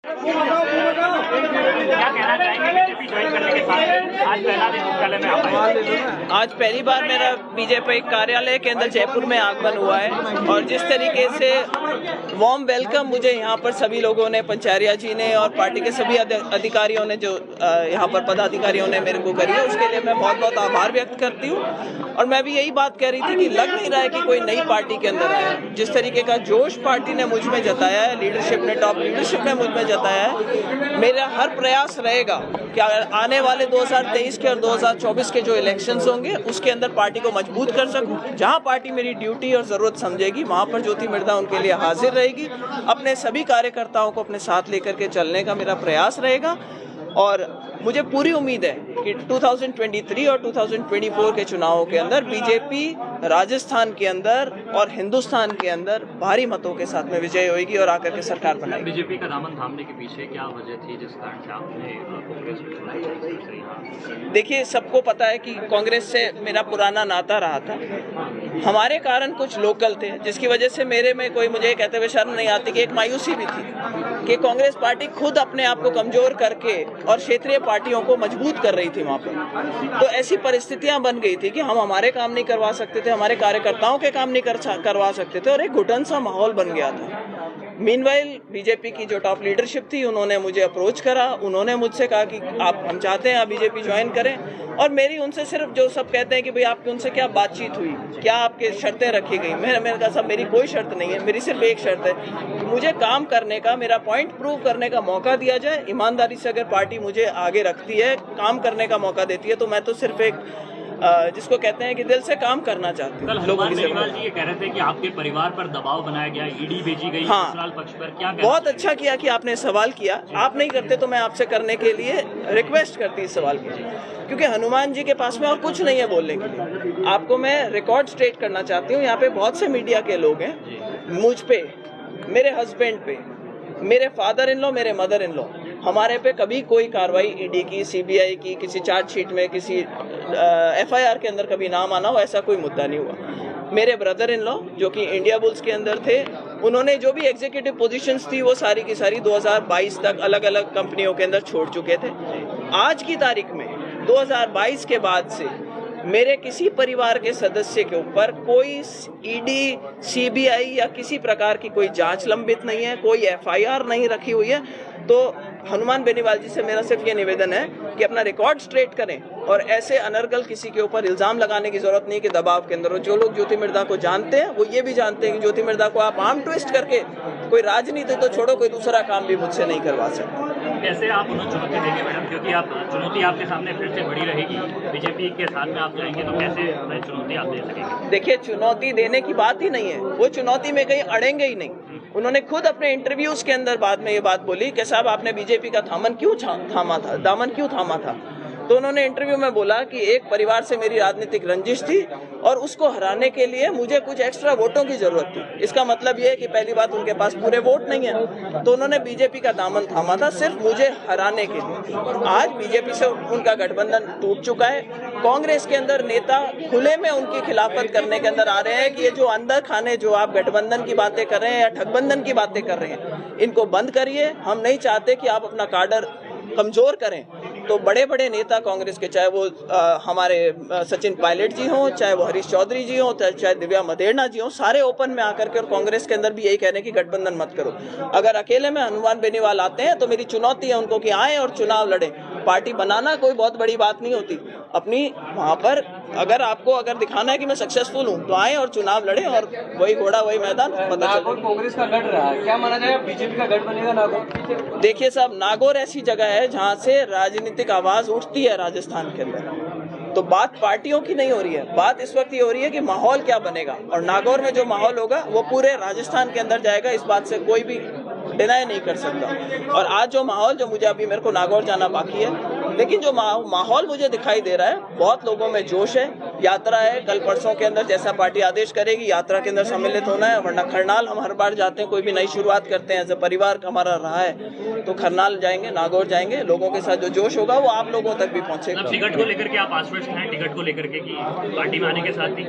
क्या कहना चाहेंगे बीजेपी ज्वाइन करने के साथ आज पहला दिन मुख्यालय में आप आए? आज पहली बार मेरा बीजेपी कार्यालय के अंदर जयपुर में आगमन हुआ है और जिस तरीके से वार्म वेलकम मुझे यहाँ पर सभी लोगों ने, पंचारिया जी ने और पार्टी के सभी अधिकारियों ने, जो यहाँ पर पदाधिकारियों ने मेरे को करी है, उसके लिए मैं बहुत बहुत आभार व्यक्त करती हूँ। और मैं भी यही बात कह रही थी कि लग नहीं रहा है कि कोई नई पार्टी के अंदर आया है। जिस तरीके का जोश पार्टी ने मुझ में जताया है, लीडरशिप ने, टॉप लीडरशिप ने मुझ में जताया है, मेरा हर प्रयास रहेगा कि आने वाले 2023 के और 2024 के जो इलेक्शंस होंगे उसके अंदर पार्टी को मजबूत कर सकूं। जहां पार्टी मेरी ड्यूटी और जरूरत समझेगी वहां पर ज्योति मिर्धा उनके लिए हाजिर रहेगी। अपने सभी कार्यकर्ताओं को अपने साथ लेकर के चलने का मेरा प्रयास रहेगा और मुझे पूरी उम्मीद है कि 2023 और 2024 के चुनावों के अंदर बीजेपी राजस्थान के अंदर और हिंदुस्तान के अंदर भारी मतों के साथ में विजय होगी और आकर के सरकार बनाएगी। बीजेपी का दामन थामने के पीछे क्या वजह थी जिस कारण से आपने कांग्रेस में चुनाव? देखिए, सबको पता है कि कांग्रेस से मेरा पुराना नाता रहा था। हमारे कारण कुछ लोकल थे जिसकी वजह से मेरे में कोई, मुझे कहते हुए शर्म नहीं आती कि एक मायूसी भी थी कि कांग्रेस पार्टी खुद अपने आप को कमजोर करके और क्षेत्रीय पार्टियों को मजबूत कर रही थी वहां पर। तो ऐसी परिस्थितियां बन गई थी कि हम हमारे काम नहीं करवा सकते थे, हमारे कार्यकर्ताओं के काम नहीं करवा सकते थे और एक घुटन सा माहौल बन गया था। मीनवाइल बीजेपी की जो टॉप लीडरशिप थी उन्होंने मुझे अप्रोच करा, उन्होंने मुझसे कहा कि हम चाहते हैं आप बीजेपी ज्वाइन करें। और मेरी उनसे सिर्फ, जो सब कहते हैं कि भाई आपकी उनसे क्या बातचीत हुई, क्या आपके शर्तें रखी गई, मैंने कहा साहब मेरी कोई शर्त नहीं है, मेरी सिर्फ एक शर्त है कि मुझे काम करने का, मेरा पॉइंट प्रूव करने का मौका दिया जाए। ईमानदारी से अगर पार्टी मुझे आगे रखती है, काम करने का मौका देती है, तो मैं तो सिर्फ एक जिसको कहते हैं कि दिल से काम करना चाहते हैं। लोगों की सेवा। जी ये कह रहे थे कि आपके परिवार पर दबाव बनाया गया, ईडी भेजी गई ससुराल पक्ष पर, क्या बहुत अच्छा किया कि आपने सवाल किया। आप नहीं करते तो मैं आपसे करने के लिए रिक्वेस्ट करती इस सवाल की, क्योंकि हनुमान जी के पास में और कुछ नहीं है बोलने के लिए। आपको मैं रिकॉर्ड स्ट्रेट करना चाहती हूँ। यहाँ पे बहुत से मीडिया के लोग हैं, मुझ पे, मेरे हस्बैंड पे, मेरे फादर इन लॉ, मेरे मदर इन लॉ, हमारे पे कभी कोई कार्रवाई ईडी की, सीबीआई की, किसी चार्जशीट में, किसी एफआईआर के अंदर कभी नाम आना हो, ऐसा कोई मुद्दा नहीं हुआ। मेरे ब्रदर इन लॉ जो कि इंडिया बुल्स के अंदर थे, उन्होंने जो भी एग्जीक्यूटिव पोजीशंस थी वो सारी की सारी 2022 तक अलग अलग कंपनियों के अंदर छोड़ चुके थे। आज की तारीख में 2022 के बाद से मेरे किसी परिवार के सदस्य के ऊपर कोई ईडी, सीबीआई या किसी प्रकार की कोई जांच लंबित नहीं है, कोई एफआईआर नहीं रखी हुई है। तो हनुमान बेनीवाल जी से मेरा सिर्फ ये निवेदन है कि अपना रिकॉर्ड स्ट्रेट करें और ऐसे अनर्गल किसी के ऊपर इल्जाम लगाने की जरूरत नहीं कि दबाव के अंदर हो। जो लोग ज्योति मिर्धा को जानते हैं वो ये भी जानते हैं कि ज्योति मिर्धा को आप आर्म ट्विस्ट करके कोई राजनीति तो छोड़ो, कोई दूसरा काम भी मुझसे नहीं करवा सकते। कैसे आप उन्हें चुनौती देंगे मैडम, क्योंकि आप चुनौती आपके सामने फिर से बड़ी रहेगी, बीजेपी के साथ में आप जाएंगे तो कैसे चुनौती आप दे सकेंगे? देखिए, चुनौती देने की बात ही नहीं है, वो चुनौती में कहीं अड़ेंगे ही नहीं। उन्होंने खुद अपने इंटरव्यूज के अंदर बाद में ये बात बोली कि साहब आपने बीजेपी का दामन क्यों थामा था। तो उन्होंने इंटरव्यू में बोला कि एक परिवार से मेरी राजनीतिक रंजिश थी और उसको हराने के लिए मुझे कुछ एक्स्ट्रा वोटों की जरूरत थी। इसका मतलब ये है कि पहली बात, उनके पास पूरे वोट नहीं है, तो उन्होंने बीजेपी का दामन थामा था सिर्फ मुझे हराने के लिए। आज बीजेपी से उनका गठबंधन टूट चुका है। कांग्रेस के अंदर नेता खुले में उनकी खिलाफत करने के अंदर आ रहे हैं कि ये जो अंदर खाने, जो आप गठबंधन की बातें कर रहे हैं या ठगबंधन की बातें कर रहे हैं, इनको बंद करिए। हम नहीं चाहते कि आप अपना काडर कमजोर करें। तो बड़े बड़े नेता कांग्रेस के, चाहे वो हमारे सचिन पायलट जी हों, चाहे वो हरीश चौधरी जी हों, चाहे दिव्या मदेरणा जी हों, सारे ओपन में आकर के और कांग्रेस के अंदर भी यही कह रहे हैं कि गठबंधन मत करो। अगर अकेले में हनुमान बेनीवाल आते हैं तो मेरी चुनौती है उनको कि आए और चुनाव लड़े। पार्टी बनाना कोई बहुत बड़ी बात नहीं होती। अपनी वहां पर अगर दिखाना है कि मैं सक्सेसफुल हूं तो आए और चुनाव लड़े और वही घोड़ा वही मैदान पता चले। कांग्रेस का गढ़ रहा है, क्या माना जाए बीजेपी का गढ़ बनेगा नागौर? देखिए साहब, नागौर ऐसी जगह है जहां से राजनीतिक आवाज उठती है राजस्थान के अंदर। तो बात पार्टियों की नहीं हो रही है, बात इस वक्त ये हो रही है कि माहौल क्या बनेगा। और नागौर में जो माहौल होगा वो पूरे राजस्थान के अंदर जाएगा, इस बात से कोई भी डिनाई नहीं कर सकता। और आज जो माहौल, जो मुझे अभी, मेरे को नागौर जाना बाकी है, लेकिन जो माहौल मुझे दिखाई दे रहा है, बहुत लोगों में जोश है। यात्रा है, कल परसों के अंदर जैसा पार्टी आदेश करेगी यात्रा के अंदर सम्मिलित होना है। वरना खरनाल हम हर बार जाते हैं, कोई भी नई शुरुआत करते हैं, जब परिवार हमारा रहा है तो खरनाल जाएंगे, नागौर जाएंगे। लोगों के साथ जो जोश होगा वो आप लोगों तक भी पहुंचेगा। टिकट को लेकर के आप आश्वस्त हैं, टिकट को लेकर के कि पार्टी में आने के साथ ही?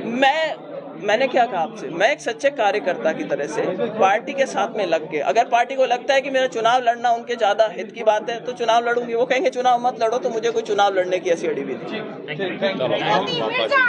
मैंने क्या कहा आपसे, मैं एक सच्चे कार्यकर्ता की तरह से पार्टी के साथ में लग के, अगर पार्टी को लगता है कि मेरा चुनाव लड़ना उनके ज्यादा हित की बात है तो चुनाव लड़ूंगी। वो कहेंगे चुनाव मत लड़ो, तो मुझे कोई चुनाव लड़ने की ऐसी अड़ी भी नहीं। Thank you.